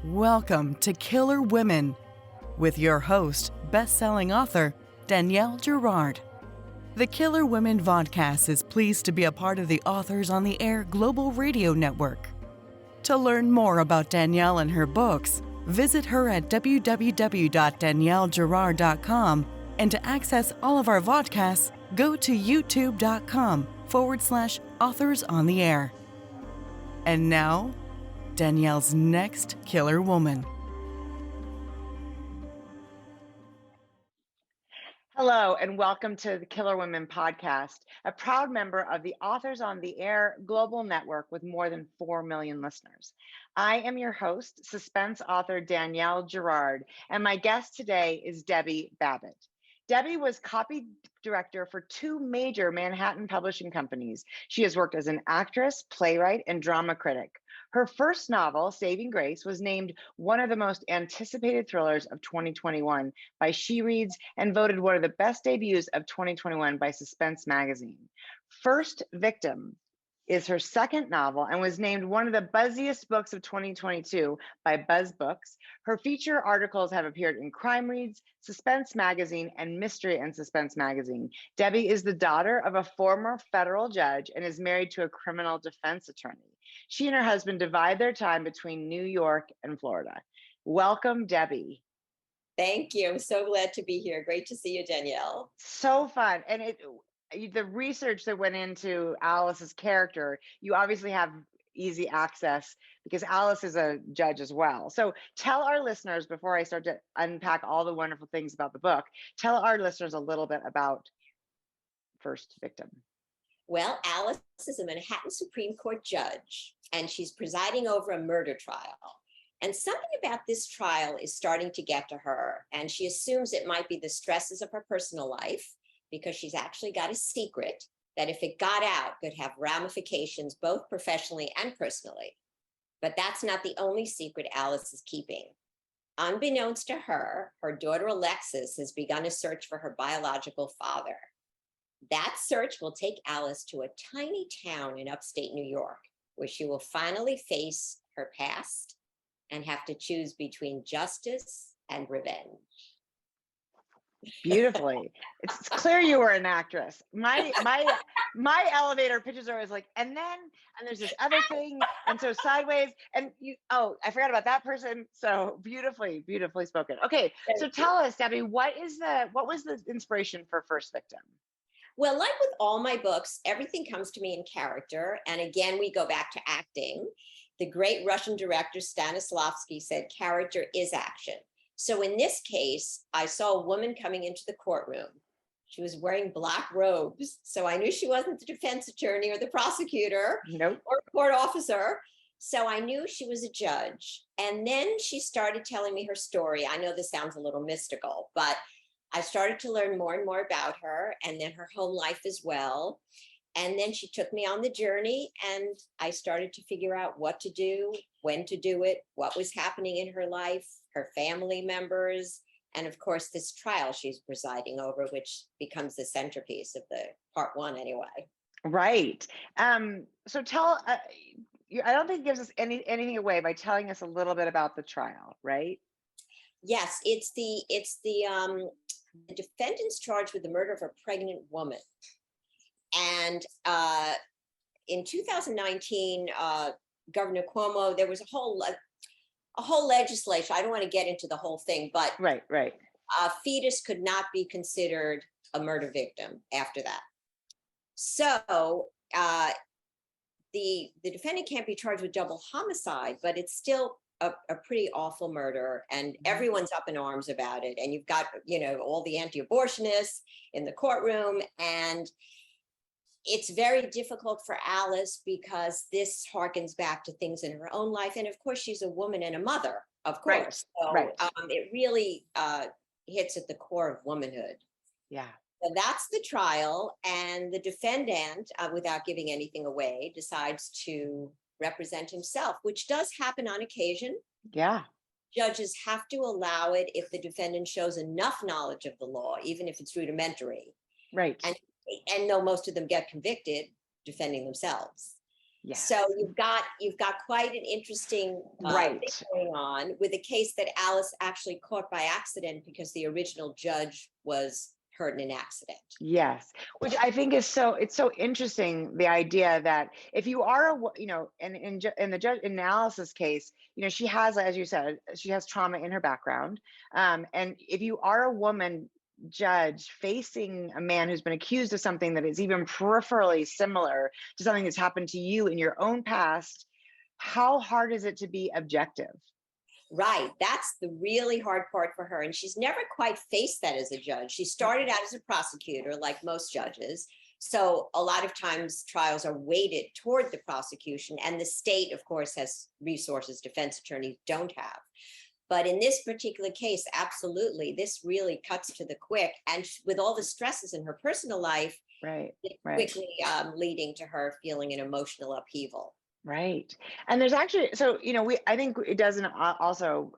Welcome to Killer Women with your host, best-selling author Danielle Girard. The Killer Women vodcast is pleased to be a part of the Authors on the Air Global Radio Network. To learn more about Danielle and her books, visit her at www.daniellegirard.com, and to access all of our vodcasts, go to youtube.com/Authors on the Air. And now, Danielle's next killer woman. Hello, and welcome to the Killer Women podcast, a proud member of the Authors on the Air global network with more than 4 million listeners. I am your host, suspense author Danielle Girard, and my guest today is Debbie Babitt. Debbie was copy director for 2 major Manhattan publishing companies. She has worked as an actress, playwright, and drama critic. Her first novel, Saving Grace, was named one of the most anticipated thrillers of 2021 by CrimeReads and voted one of the best debuts of 2021 by Suspense magazine. First Victim is her second novel and was named one of the Buzziest Books of 2022 by Buzz Books. Her feature articles have appeared in CrimeReads, Suspense magazine, and Mystery and Suspense magazine. Debbie is the daughter of a former federal judge and is married to a criminal defense attorney. She and her husband divide their time between New York and Florida. Welcome, Debbie. Thank you. I'm so glad to be here. Great to see you, Danielle. So fun. And the research that went into Alice's character, you obviously have easy access because Alice is a judge as well. So tell our listeners, before I start to unpack all the wonderful things about the book, tell our listeners a little bit about First Victim. Well, Alice is a Manhattan Supreme Court judge, and she's presiding over a murder trial. And something about this trial is starting to get to her, and she assumes it might be the stresses of her personal life, because she's actually got a secret that if it got out could have ramifications both professionally and personally. But that's not the only secret Alice is keeping. Unbeknownst to her, her daughter Alexis has begun a search for her biological father. That search will take Alice to a tiny town in upstate New York, where she will finally face her past and have to choose between justice and revenge. Beautifully. It's clear you were an actress. My elevator pitches are always like, and there's this other thing, and so sideways, and I forgot about that person. So beautifully spoken. Okay, so tell us, Debbie, what was the inspiration for First Victim? Well, like with all my books, everything comes to me in character, and again, we go back to acting. The great Russian director Stanislavski said, "Character is action." So in this case, I saw a woman coming into the courtroom. She was wearing black robes, so I knew she wasn't the defense attorney or the prosecutor. Nope. Or court officer. So I knew she was a judge. And then she started telling me her story. I know this sounds a little mystical, but I started to learn more and more about her, and then her home life as well. And then she took me on the journey, and I started to figure out what to do, when to do it, what was happening in her life, her family members, and of course, this trial she's presiding over, which becomes the centerpiece of the part 1 anyway. Right. So tell, I don't think it gives us anything away by telling us a little bit about the trial, right? Yes, it's the defendant's charged with the murder of a pregnant woman. And in 2019, Governor Cuomo, there was a whole legislation. I don't want to get into the whole thing, but right. A fetus could not be considered a murder victim after that. So the defendant can't be charged with double homicide, but it's still a pretty awful murder, and everyone's up in arms about it. And you've got, all the anti-abortionists in the courtroom, and it's very difficult for Alice because this harkens back to things in her own life. And of course, she's a woman and a mother, of course. Right. So it really hits at the core of womanhood. Yeah. So that's the trial. And the defendant, without giving anything away, decides to represent himself, which does happen on occasion. Yeah. Judges have to allow it if the defendant shows enough knowledge of the law, even if it's rudimentary. Right. And though most of them get convicted, defending themselves. Yes. So you've got quite an interesting Right. thing going on with a case that Alice actually caught by accident because the original judge was hurt in an accident. Yes, which I think is it's so interesting, the idea that if you are in the judge analysis case, she has, as you said, she has trauma in her background. And if you are a woman judge facing a man who's been accused of something that is even peripherally similar to something that's happened to you in your own past, how hard is it to be objective? Right. That's the really hard part for her. And she's never quite faced that as a judge. She started out as a prosecutor, like most judges. So a lot of times trials are weighted toward the prosecution. And the state, of course, has resources defense attorneys don't have. But in this particular case, absolutely, this really cuts to the quick. And with all the stresses in her personal life, Right. quickly leading to her feeling an emotional upheaval. Right. And there's actually, I think it doesn't also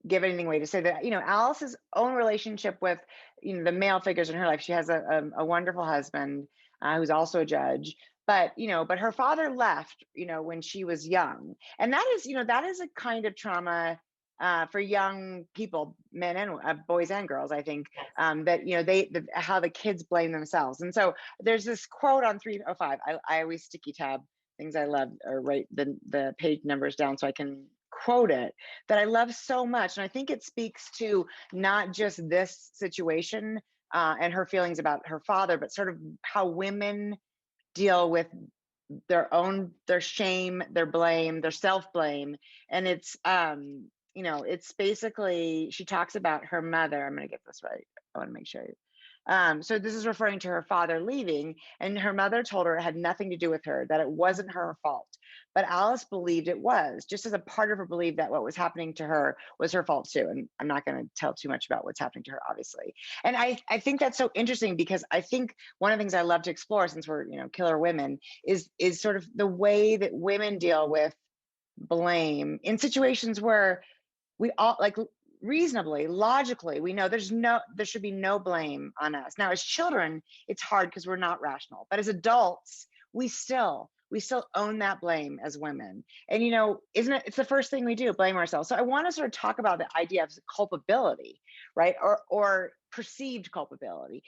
give anything away to say that, Alice's own relationship with, the male figures in her life. She has a wonderful husband who's also a judge, but her father left, when she was young. And that is a kind of trauma for young people, men and boys and girls, I think, that, how the kids blame themselves. And so there's this quote on 305. I always sticky tab things I love, or write the page numbers down so I can quote it, that I love so much. And I think it speaks to not just this situation and her feelings about her father, but sort of how women deal with their shame, their blame, their self-blame. And it's basically, she talks about her mother. I'm going to get this right. I want to make sure. So this is referring to her father leaving, and her mother told her it had nothing to do with her, that it wasn't her fault. But Alice believed it was, just as a part of her believed that what was happening to her was her fault too. And I'm not going to tell too much about what's happening to her, obviously. And I think that's so interesting, because I think one of the things I love to explore, since we're, killer women, is sort of the way that women deal with blame in situations where we all, like, reasonably, logically, we know there should be no blame on us. Now, as children, it's hard because we're not rational, but as adults, we still own that blame as women. And isn't it, it's the first thing we do, blame ourselves. So I want to sort of talk about the idea of culpability, right? Or perceived culpability.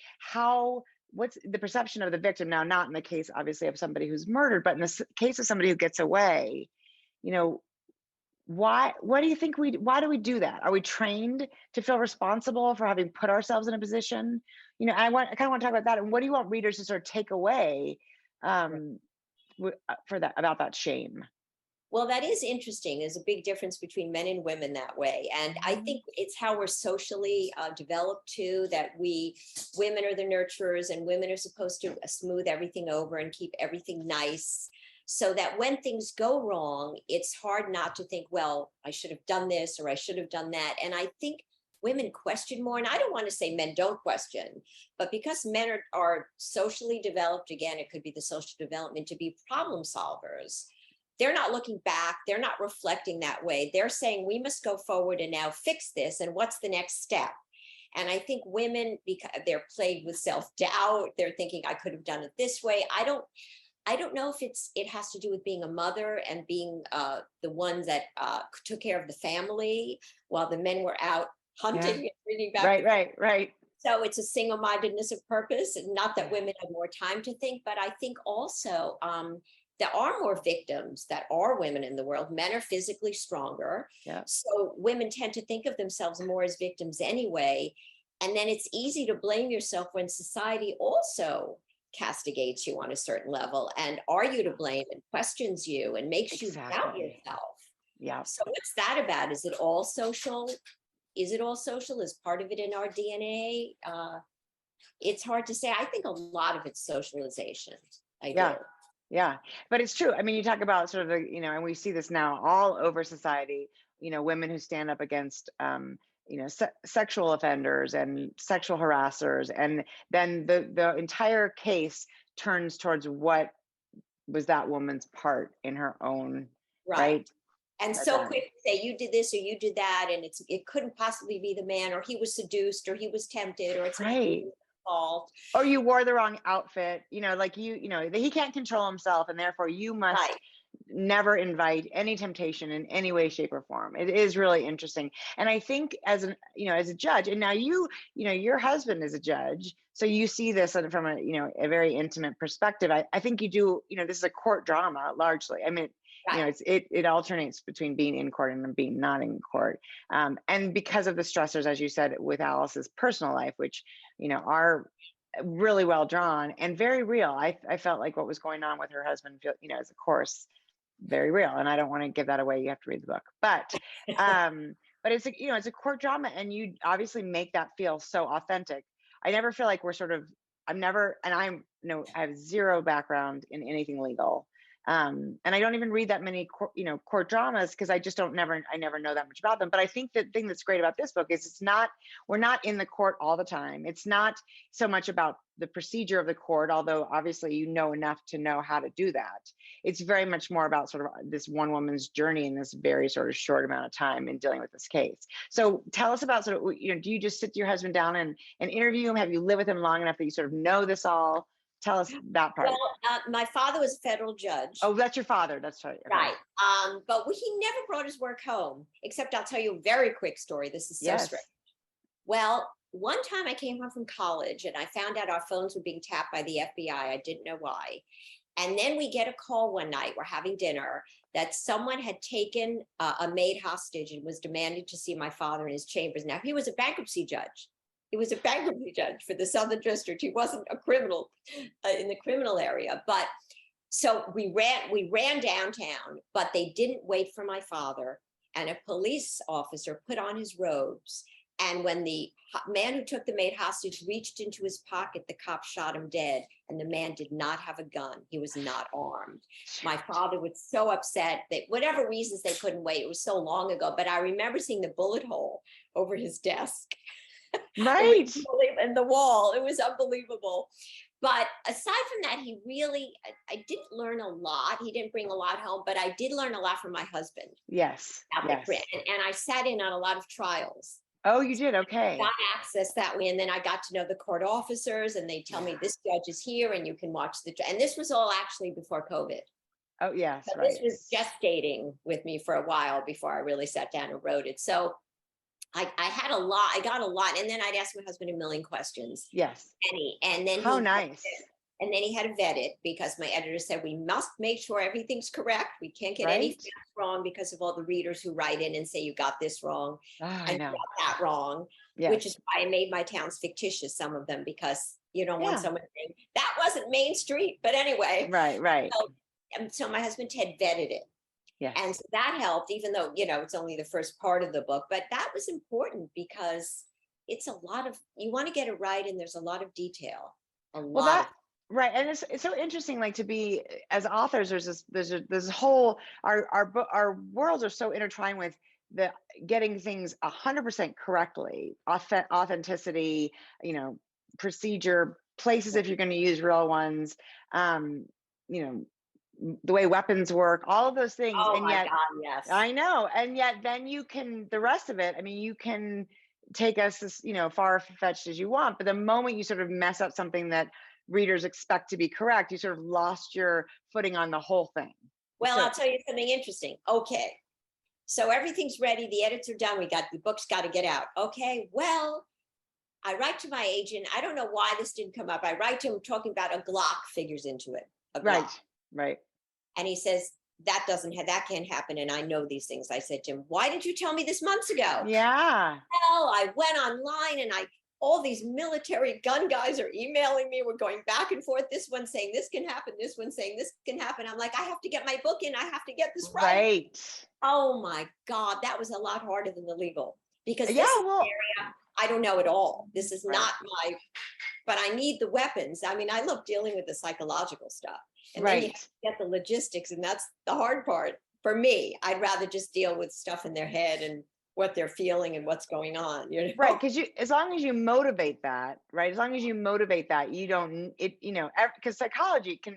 What's the perception of the victim? Now, not in the case, obviously, of somebody who's murdered, but in the case of somebody who gets away, what do you think why do we do that? Are we trained to feel responsible for having put ourselves in a position? I kind of want to talk about that. And what do you want readers to sort of take away for that, about that shame? Well, that is interesting. There's a big difference between men and women that way. And I think it's how we're socially developed too, that women are the nurturers, and women are supposed to smooth everything over and keep everything nice. So that when things go wrong, it's hard not to think, well, I should have done this or I should have done that. And I think women question more. And I don't want to say men don't question, but because men are socially developed, again, it could be the social development to be problem solvers. They're not looking back. They're not reflecting that way. They're saying, we must go forward and now fix this. And what's the next step? And I think women, because they're plagued with self-doubt, they're thinking, I could have done it this way. I don't know if it has to do with being a mother and being the one that took care of the family while the men were out hunting and reading back. Right. So it's a single-mindedness of purpose, and not that women have more time to think, but I think also there are more victims that are women in the world. Men are physically stronger. Yeah. So women tend to think of themselves more as victims anyway. And then it's easy to blame yourself when society also castigates you on a certain level and are you to blame and questions you and makes you doubt yourself. Yeah. So what's that about? Is it all social? Is part of it in our DNA? It's hard to say. I think a lot of it's socialization. I do. Yeah, but it's true. I mean, you talk about sort of the, and we see this now all over society, women who stand up against, sexual offenders and sexual harassers. And then the entire case turns towards what was that woman's part in her own, right? And so quick to say you did this or you did that, and it couldn't possibly be the man, or he was seduced or he was tempted, or it's right. fault. Or you wore the wrong outfit, like he can't control himself, and therefore you must Right. never invite any temptation in any way, shape, or form. It is really interesting. And I think as as a judge, and now your husband is a judge, so you see this from a very intimate perspective. I think you do, this is a court drama largely. I mean, Right. it alternates between being in court and being not in court. And because of the stressors, as you said, with Alice's personal life, which, are really well drawn and very real. I felt like what was going on with her husband, is of course very real. And I don't want to give that away. You have to read the book, but it's it's a court drama, and you obviously make that feel so authentic. I never feel like I have zero background in anything legal. And I don't even read that many court dramas, because I just I never know that much about them. But I think the thing that's great about this book is we're not in the court all the time. It's not so much about the procedure of the court, although obviously you know enough to know how to do that. It's very much more about sort of this one woman's journey in this very sort of short amount of time in dealing with this case. So tell us about do you just sit your husband down and interview him? Have you lived with him long enough that you sort of know this all? Tell us that part. Well, my father was a federal judge. Oh, that's your father. That's right. Okay. Right. But he never brought his work home, except I'll tell you a very quick story. This is so strange. Well, one time I came home from college and I found out our phones were being tapped by the FBI. I didn't know why. And then we get a call one night, we're having dinner, that someone had taken a maid hostage and was demanding to see my father in his chambers. Now, he was a bankruptcy judge. He was a bankruptcy judge for the Southern District. He wasn't a criminal in the criminal area. But so we ran downtown, but they didn't wait for my father. And a police officer put on his robes. And when the man who took the maid hostage reached into his pocket, the cop shot him dead. And the man did not have a gun. He was not armed. My father was so upset that whatever reasons they couldn't wait. It was so long ago, but I remember seeing the bullet hole over his desk. Right. In the wall. It was unbelievable. But aside from that, I didn't learn a lot. He didn't bring a lot home, but I did learn a lot from my husband. Yes. Yes. And I sat in on a lot of trials. Oh, you did? Okay. Got access that way. And then I got to know the court officers, and they tell me this judge is here and you can watch and this was all actually before COVID. Oh, yes. So this was gestating with me for a while before I really sat down and wrote it. So I got a lot. And then I'd ask my husband a million questions. Yes. And then how nice. And then he had to vet it, because my editor said, we must make sure everything's correct. We can't get anything wrong because of all the readers who write in and say, you got this wrong. I know. You got that wrong, which is why I made my towns fictitious, some of them, because you don't want someone saying, that wasn't Main Street. But anyway. Right. So my husband Ted vetted it. Yes. And so that helped, even though, it's only the first part of the book, but that was important because it's a lot of, you want to get it right. And there's a lot of detail, right. And it's so interesting, like, to be, as authors, there's this whole, our worlds are so intertwined with the getting things 100% correctly, authenticity, procedure, places, if you're going to use real ones, the way weapons work, all of those things. Oh, and yet, my God, yes. I know. And yet then you can, the rest of it, I mean, you can take us as, far-fetched as you want, but the moment you sort of mess up something that readers expect to be correct, you sort of lost your footing on the whole thing. Well, I'll tell you something interesting. Okay. So everything's ready. The edits are done. The book's got to get out. Okay. Well, I write to my agent. I don't know why this didn't come up. I write to him talking about a Glock figures into it. Right. And he says, that can't happen. And I know these things. I said to him, why didn't you tell me this months ago? Yeah. Well, I went online and all these military gun guys are emailing me. We're going back and forth. This one saying this can happen. This one saying this can happen. I'm like, I have to get my book in. I have to get this right. Right. Oh my God. That was a lot harder than the legal, because this area, I don't know at all. This is not but I need the weapons. I mean, I love dealing with the psychological stuff. And then you have to get the logistics, and that's the hard part for me. I'd rather just deal with stuff in their head and what they're feeling and what's going on. Right. Because as long as you motivate that, right? As long as you motivate that, you don't, because psychology can,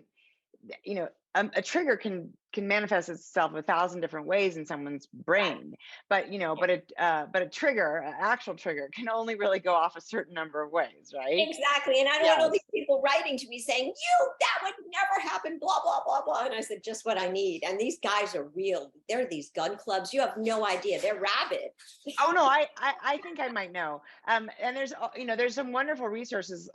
a trigger can manifest itself 1,000 different ways in someone's brain, but a trigger, an actual trigger, can only really go off a certain number of ways, right? Exactly. And I don't want all Yes. these people writing to me saying, that would never happen, blah, blah, blah, blah. And I said, just what I need. And these guys are real. They're these gun clubs. You have no idea. They're rabid. Oh no, I think I might know. And there's some wonderful resources.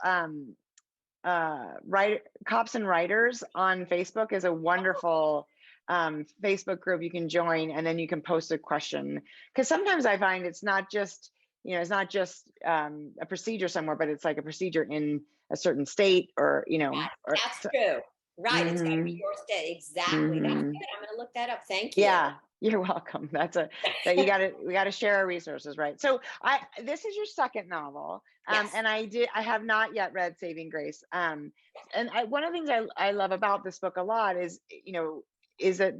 Cops and Writers on Facebook is a wonderful Facebook group you can join, and then you can post a question, because sometimes I find it's not just a procedure somewhere, but it's like a procedure in a certain state, or That's true. Right. It's got to be Mhm. your state. Exactly. That's good. Mhm. I'm going to look that up. Thank you. Yeah, you're we got to share our resources, right? So this is your second novel. Yes. And I have not yet read Saving Grace. And one of the things I love about this book a lot is that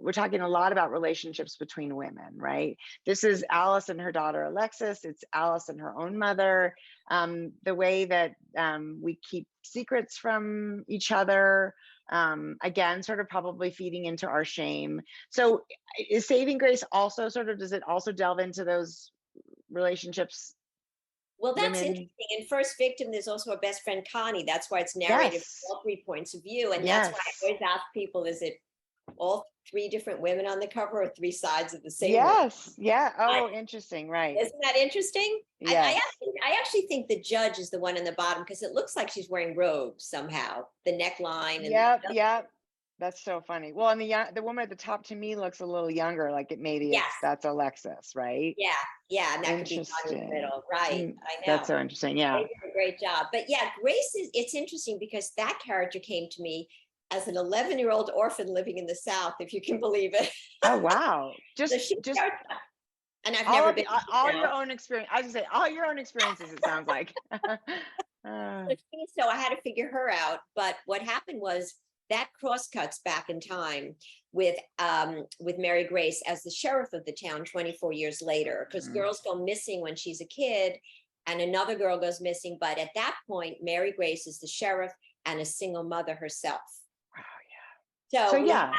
we're talking a lot about relationships between women, right? This is Alice and her daughter Alexis. It's Alice and her own mother. The way that we keep secrets from each other, again, sort of probably feeding into our shame. So is Saving Grace also does it also delve into those relationships? Well, that's Women? interesting. In First Victim, there's also a best friend, Connie. That's why it's narrated Yes. from all 3 points of view. And Yes. that's why I always ask people, is it all 3 different women on the cover, or 3 sides of the same woman? Yes. Yeah. Oh, interesting. Right. Isn't that interesting? Yes. I actually think the judge is the one in the bottom, because it looks like she's wearing robes somehow. The neckline. And Yep. That's so funny. Well, and the woman at the top to me looks a little younger, like Yes. that's Alexis, right? Yeah, and that could be Connie in the middle, right? I know. That's so interesting. Yeah. They did a great job. But yeah, Grace it's interesting because that character came to me as an 11-year-old orphan living in the South, if you can believe it. Oh wow. So Just and I've all never of been all your own experience. I was gonna say all your own experiences, it sounds like. So I had to figure her out. But what happened was that crosscuts back in time with Mary Grace as the sheriff of the town 24 years later, because girls go missing when she's a kid, and another girl goes missing. But at that point, Mary Grace is the sheriff and a single mother herself. Wow, yeah.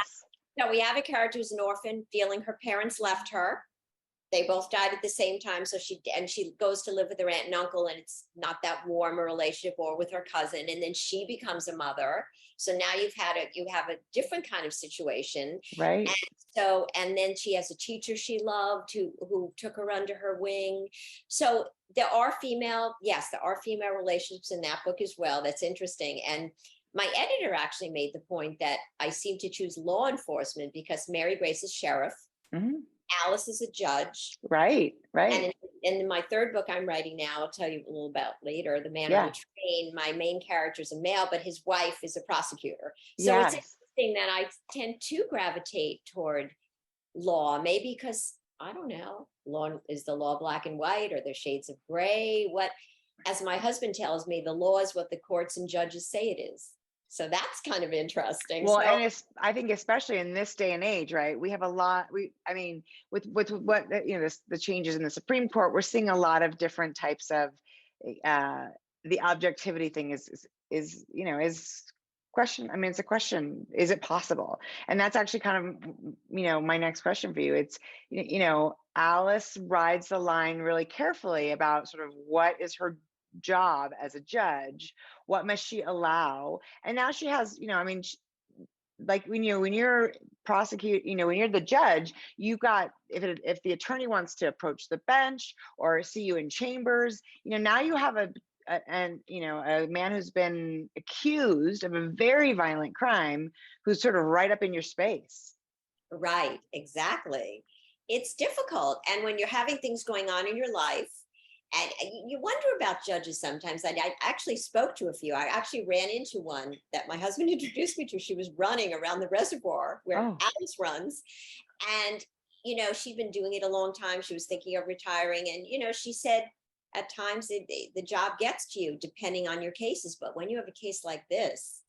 So we have a character who's an orphan, feeling her parents left her. They both died at the same time. So she goes to live with her aunt and uncle, and it's not that warm a relationship, or with her cousin. And then she becomes a mother. So now you have a different kind of situation. Right. And then she has a teacher she loved who took her under her wing. So there are female relationships in that book as well. That's interesting. And my editor actually made the point that I seem to choose law enforcement because Mary Grace is sheriff. Mm-hmm. Alice is a judge. Right. And in my third book I'm writing now, I'll tell you a little about later, The Man on the Train, my main character is a male, but his wife is a prosecutor. So it's interesting that I tend to gravitate toward law, maybe because, I don't know, is the law black and white, or there's shades of gray? As my husband tells me, the law is what the courts and judges say it is. So that's kind of interesting. Well, and I think especially in this day and age, right? We have a lot. With what the changes in the Supreme Court, we're seeing a lot of different types of the objectivity thing is question. I mean, it's a question: is it possible? And that's actually kind of my next question for you. It's Alice rides the line really carefully about sort of what is her job as a judge, what must she allow, and now she has like when you're when you're the judge, you've got, if the attorney wants to approach the bench or see you in chambers, now you have a man who's been accused of a very violent crime, who's sort of right up in your space. Right, exactly. It's difficult, and when you're having things going on in your life. And you wonder about judges sometimes. I actually spoke to a few. I actually ran into one that my husband introduced me to. She was running around the reservoir where Alice runs. And, she'd been doing it a long time. She was thinking of retiring. And, she said at times the job gets to you depending on your cases. But when you have a case like this,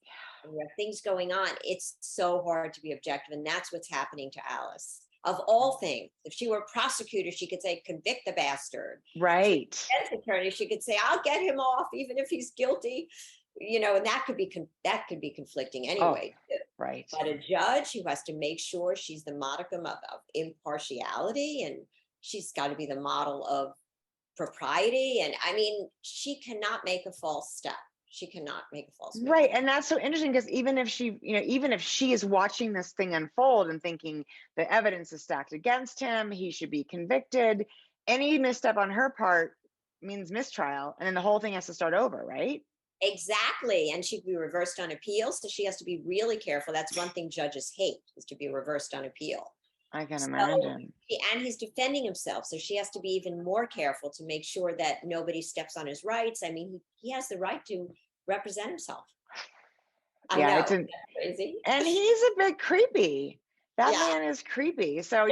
and you have things going on, it's so hard to be objective. And that's what's happening to Alice. Of all things, if she were a prosecutor, she could say, convict the bastard. Right. Defense attorney, she could say, I'll get him off, even if he's guilty. And that could be conflicting anyway. Right. But a judge who has to make sure she's the modicum of impartiality, and she's got to be the model of propriety. And I mean, she cannot make a false step. She cannot make a false move. Right. And that's so interesting because even if she, even if she is watching this thing unfold and thinking the evidence is stacked against him, he should be convicted, any misstep on her part means mistrial. And then the whole thing has to start over, right? Exactly. And she'd be reversed on appeal. So she has to be really careful. That's one thing judges hate, is to be reversed on appeal. I can So, imagine. and he's defending himself. So she has to be even more careful to make sure that nobody steps on his rights. I mean, he has the right to represent himself. I Yeah, know. it's That's crazy. and he's a bit creepy. That Yeah. man is creepy. So,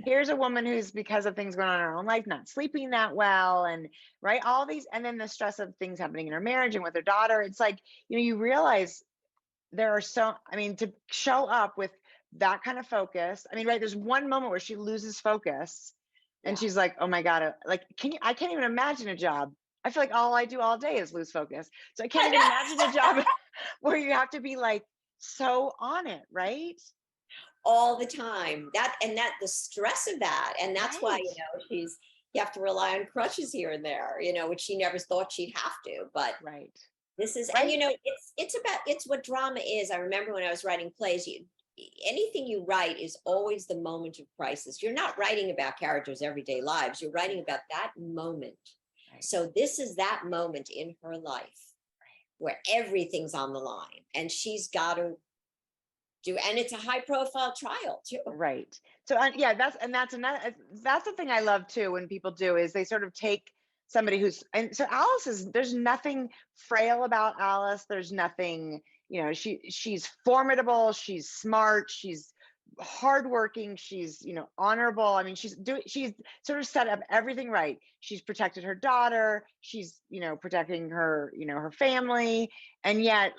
here's a woman who's, because of things going on in her own life, not sleeping that well, and right, all these, and then the stress of things happening in her marriage and with her daughter. It's like, you realize there are to show up with that kind of focus. I mean, right, there's one moment where she loses focus and Yeah. she's like, oh my God, like, I can't even imagine a job. I feel like all I do all day is lose focus. So I can't even imagine a job where you have to be like so on it, right? All the time. That the stress of that. And that's why, Right. you have to rely on crutches here and there, which she never thought she'd have to. But Right. this is, Right. and it's what drama is. I remember when I was writing plays, anything you write is always the moment of crisis. You're not writing about characters' everyday lives. You're writing about that moment. Right. So this is that moment in her life where everything's on the line, and she's got to and it's a high profile trial too. Right. So yeah, that's the thing I love too, when people do, is they sort of take somebody and so there's nothing frail about Alice. There's nothing, she's formidable, she's smart, she's hardworking, she's, honorable. I mean, she's sort of set up everything right. She's protected her daughter, she's, protecting her, her family. And yet,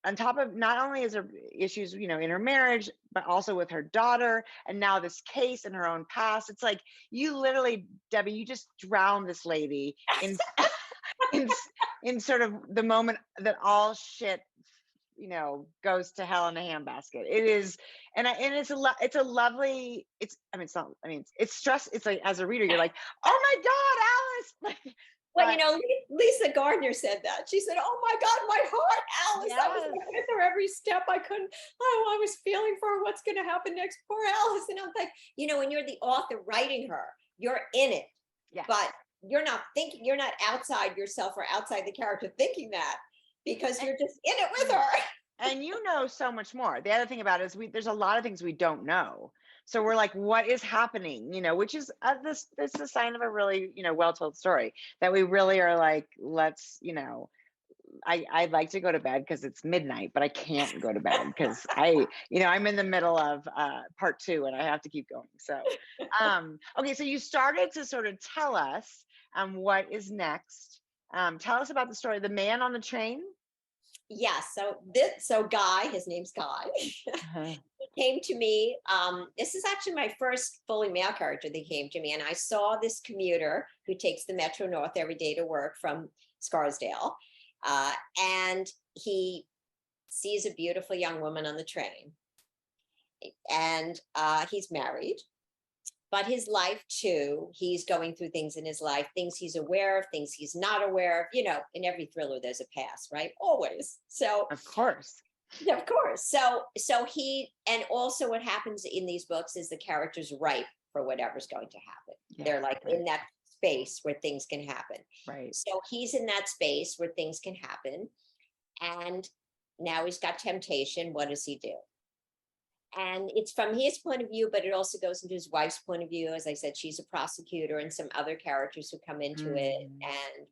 on top of, not only is there issues, in her marriage, but also with her daughter, and now this case in her own past. It's like, you literally, Debbie, you just drowned this lady in in, in sort of the moment that all shit, goes to hell in a handbasket. It is, and it's a lovely, it's stress. It's like, as a reader, you're like, oh my God, Alice. Well, Lisa Gardner said that. She said, "Oh my God, my heart, Alice." Yes. I was like with her every step. I couldn't. Oh, I was feeling for her. What's going to happen next? Poor Alice. And I'm like, when you're the author writing her, you're in it, Yes. but you're not thinking. You're not outside yourself or outside the character thinking that, because you're just in it with her. And so much more. The other thing about it is there's a lot of things we don't know. So we're like, what is happening? Which is this is a sign of a really, well-told story, that we really are like, let's, I'd like to go to bed because it's midnight, but I can't go to bed because I'm in the middle of part 2 and I have to keep going. So, okay. So you started to sort of tell us what is next. Tell us about the story, The Man on the Train. Yes. So Guy, his name's Guy. Uh-huh. He came to me. This is actually my first fully male character that came to me. And I saw this commuter who takes the Metro North every day to work from Scarsdale. And he sees a beautiful young woman on the train. And he's married. But his life too, he's going through things in his life, things he's aware of, things he's not aware of. In every thriller, there's a past, right? Always. So Of course. Yeah, of course. So and also what happens in these books is the character's ripe for whatever's going to happen. Yeah, They're like right. in that space where things can happen. Right. So he's in that space where things can happen. And now he's got temptation. What does he do? And it's from his point of view, but it also goes into his wife's point of view. As I said, she's a prosecutor, and some other characters who come into it. And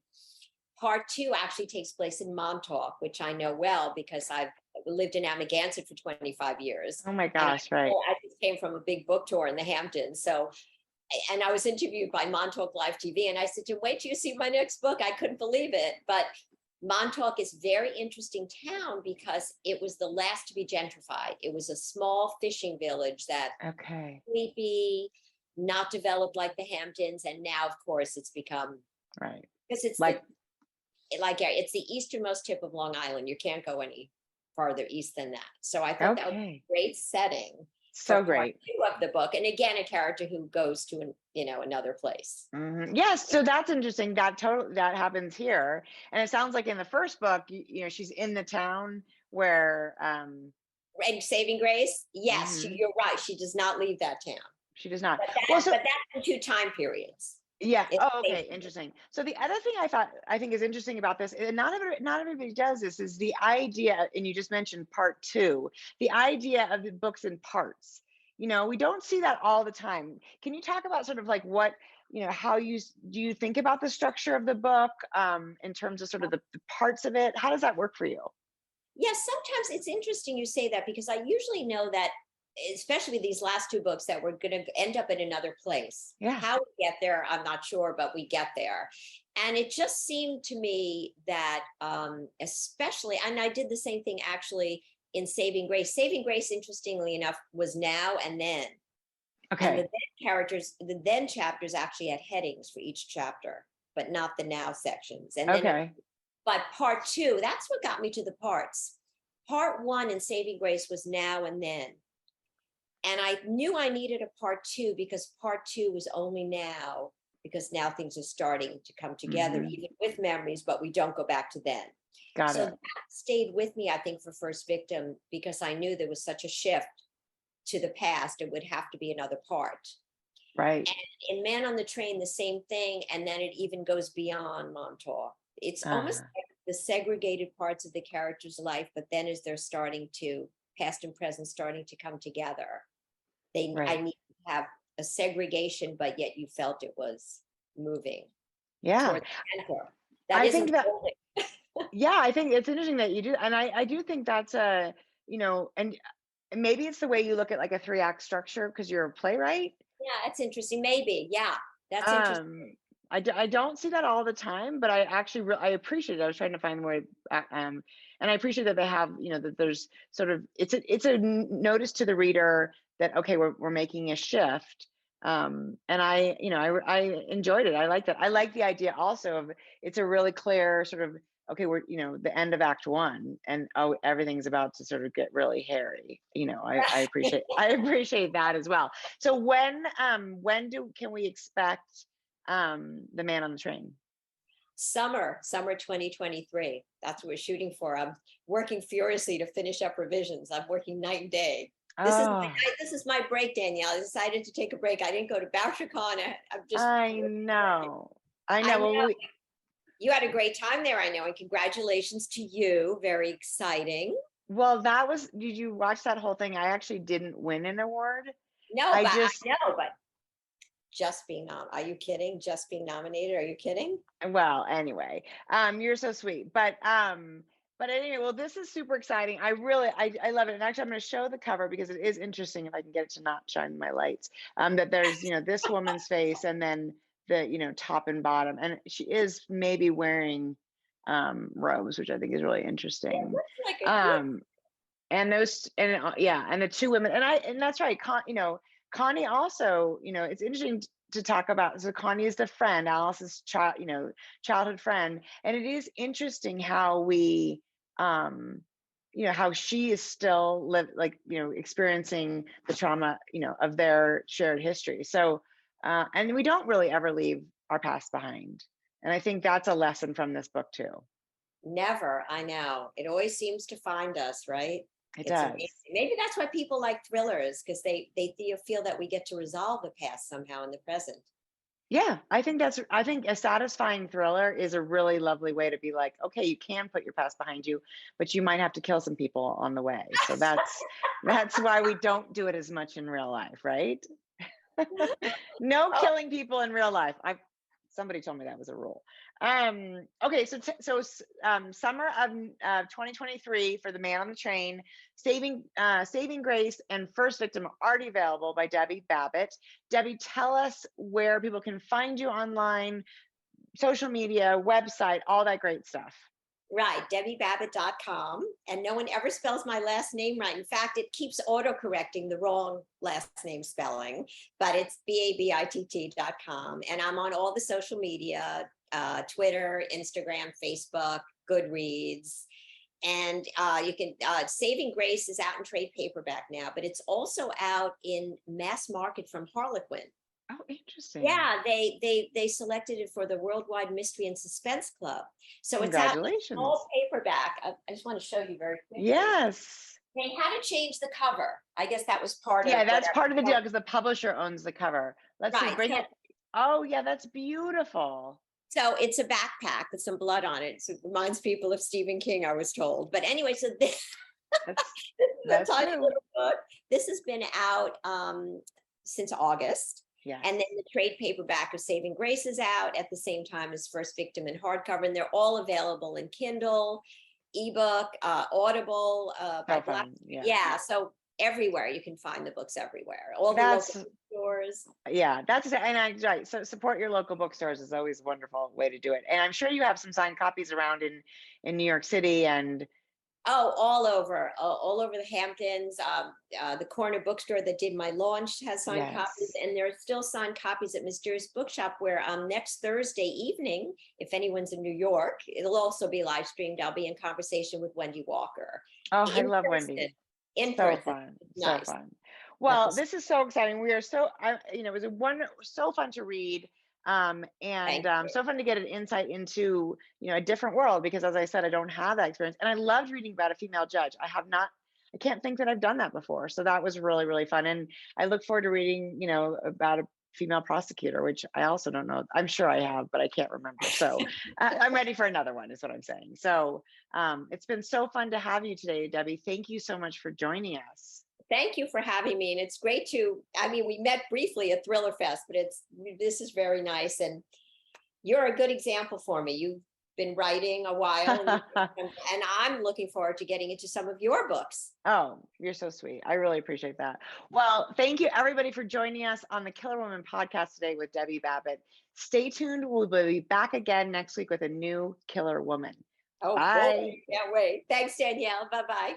part 2 actually takes place in Montauk, which I know well because I've lived in Amagansett for 25 years. Oh my gosh, right. I just came from a big book tour in the Hamptons. So, and I was interviewed by Montauk Live TV, and I said to him, wait till you see my next book. I couldn't believe it. But Montauk is a very interesting town because it was the last to be gentrified. It was a small fishing village that sleepy, not developed like the Hamptons. And now, of course, it's become, right, because it's it's the easternmost tip of Long Island. You can't go any farther east than that. So I thought that was a Okay. great setting So for part great. 2 of the book. And again, a character who goes to another place. Yes, so that's interesting. That happens here, and it sounds like in the first book, she's in the town where And Saving Grace, yes, mhm, you're right. She does not leave that town. she does not. But Well, so that's in 2 time periods. yeah. It's Oh, okay. Saving Grace. Interesting. So the other thing I think is interesting about this, and not everybody does this, is the idea, and you just mentioned part 2, the idea of the books in parts. We don't see that all the time. Can you talk about sort of like what, how do you think about the structure of the book in terms of sort of the parts of it? How does that work for you? Yes, sometimes it's interesting you say that because I usually know that, especially these last 2 books, that we're going to end up in another place. Yeah. How we get there, I'm not sure, but we get there. And it just seemed to me that, especially, and I did the same thing actually in Saving Grace. Saving Grace, interestingly enough, was now and then. And Okay. the then chapters actually had headings for each chapter, but not the now sections. And then Okay. but part 2, that's what got me to the parts. Part 1 in Saving Grace was now and then. And I knew I needed a part 2 because part 2 was only now, because now things are starting to come together, Mhm. even with memories, but we don't go back to then. Got So it. that stayed with me, I think, for First Victim, because I knew there was such a shift to the past. It would have to be another part. Right. In Man on the Train, the same thing. And then it even goes beyond Montauk. It's almost Uh, like the segregated parts of the character's life, but then as they're starting to, past and present, starting to come together, I right. need to have a segregation, but yet you felt it was moving Yeah. toward the center. That I isn't think that holding. Yeah, I think it's interesting that you do, and I do think that's and maybe it's the way you look at like a 3-act structure because you're a playwright. Yeah, that's interesting. Maybe. Yeah, that's interesting. Um, I don't see that all the time, but I actually I appreciate it. I was trying to find a way, and I appreciate that they have, that there's sort of notice to the reader that okay, we're making a shift. And I enjoyed it. I like that. I like the idea also of it's a really clear sort of okay, we're the end of Act 1, and oh, everything's about to sort of get really hairy. I appreciate that as well. So when can we expect the Man on the Train? Summer 2023. That's what we're shooting for. I'm working furiously to finish up revisions. I'm working night and day. This is my Oh, night. This is my break, Danielle. I decided to take a break. I didn't go to BoucherCon. I'm just I working. know. I I know. know Well, you had a great time there, I know, and congratulations to you. Very exciting. did you watch that whole thing? I actually didn't win an award. No, I but I just know, but just being on. Are you kidding? Just being nominated? Are you kidding? Well, anyway, you're so sweet. But anyway, well, this is super exciting. I love it. And actually, I'm going to show the cover because it is interesting if I can get it to not shine my lights. That there's, this woman's face and then the, top and bottom. And she is maybe wearing robes, which I think is really It interesting. looks like a good. Um, and those, and yeah, and the 2 women, and that's right. Connie also, it's interesting to talk about. So Connie is the friend, Alice's childhood friend, and it is interesting how we, how she is still experiencing the trauma, of their shared history. So, and we don't really ever leave our past behind, and I think that's a lesson from this book too. Never. I know. It always seems to find us, right? It It's does. amazing. Maybe that's why people like thrillers, because they feel that we get to resolve the past somehow in the present. Yeah, I think a satisfying thriller is a really lovely way to be like, okay, you can put your past behind you, but you might have to kill some people on the way. So that's why we don't do it as much in real life, right? No Oh, killing people in real life. Somebody told me that was a rule. Okay, summer of 2023 for The Man on the Train, Saving Grace, and First Victim are already available by Debbie Babitt. Debbie, tell us where people can find you online, social media, website, all that great stuff. right. DebbieBabitt.com. And no one ever spells my last name right. In fact, it keeps auto-correcting the wrong last name spelling, but it's BABITT.com. And I'm on all the social media, Twitter, Instagram, Facebook, Goodreads. And you can, Saving Grace is out in trade paperback now, but it's also out in mass market from Harlequin. Oh, interesting. Yeah, they selected it for the Worldwide Mystery and Suspense Club. So it's out in Congratulations. small paperback. I just want to show you very quickly. Yes. They had to change the cover. I guess that was part of Yeah, that's whatever. part of the deal because the publisher owns the cover. Let's see, Right. bring So, it. Oh, yeah, that's beautiful. so it's a backpack with some blood on it. So it reminds people of Stephen King, I was told. But anyway, so this, That's this is that's a tiny true. little book. This has been out since August. Yeah. And then the trade paperback of Saving Grace is out at the same time as First Victim in hardcover. And they're all available in Kindle, ebook, Audible, by So Black. fun. Yeah. Yeah. So everywhere you can find the books everywhere. All the That's local stores. yeah, that's and I right. So support your local bookstores is always a wonderful way to do it. And I'm sure you have some signed copies around in New York City and Oh, all over the Hamptons. The corner bookstore that did my launch has signed copies, yes. and there are still signed copies at Mysterious Bookshop. Where next Thursday evening, if anyone's in New York, it'll also be live streamed. I'll be in conversation with Wendy Walker. Oh, I In love person. Wendy. In So person. fun. Nice. So fun. Well, this is so exciting. We are so it was so fun to read. And Thank you. so fun to get an insight into, a different world because as I said, I don't have that experience. And I loved reading about a female judge. I can't think that I've done that before. So that was really, really fun. And I look forward to reading, about a female prosecutor, which I also don't know. I'm sure I have, but I can't remember. So I'm ready for another one is what I'm saying. So it's been so fun to have you today, Debbie. Thank you so much for joining us. Thank you for having me. And it's great we met briefly at Thriller Fest, but this is very nice. And you're a good example for me. You've been writing a while and I'm looking forward to getting into some of your books. Oh, you're so sweet. I really appreciate that. Well, thank you everybody for joining us on the Killer Woman podcast today with Debbie Babitt. Stay tuned. We'll be back again next week with a new Killer Woman. Oh, Bye. boy. Can't wait. Thanks, Danielle. Bye-bye.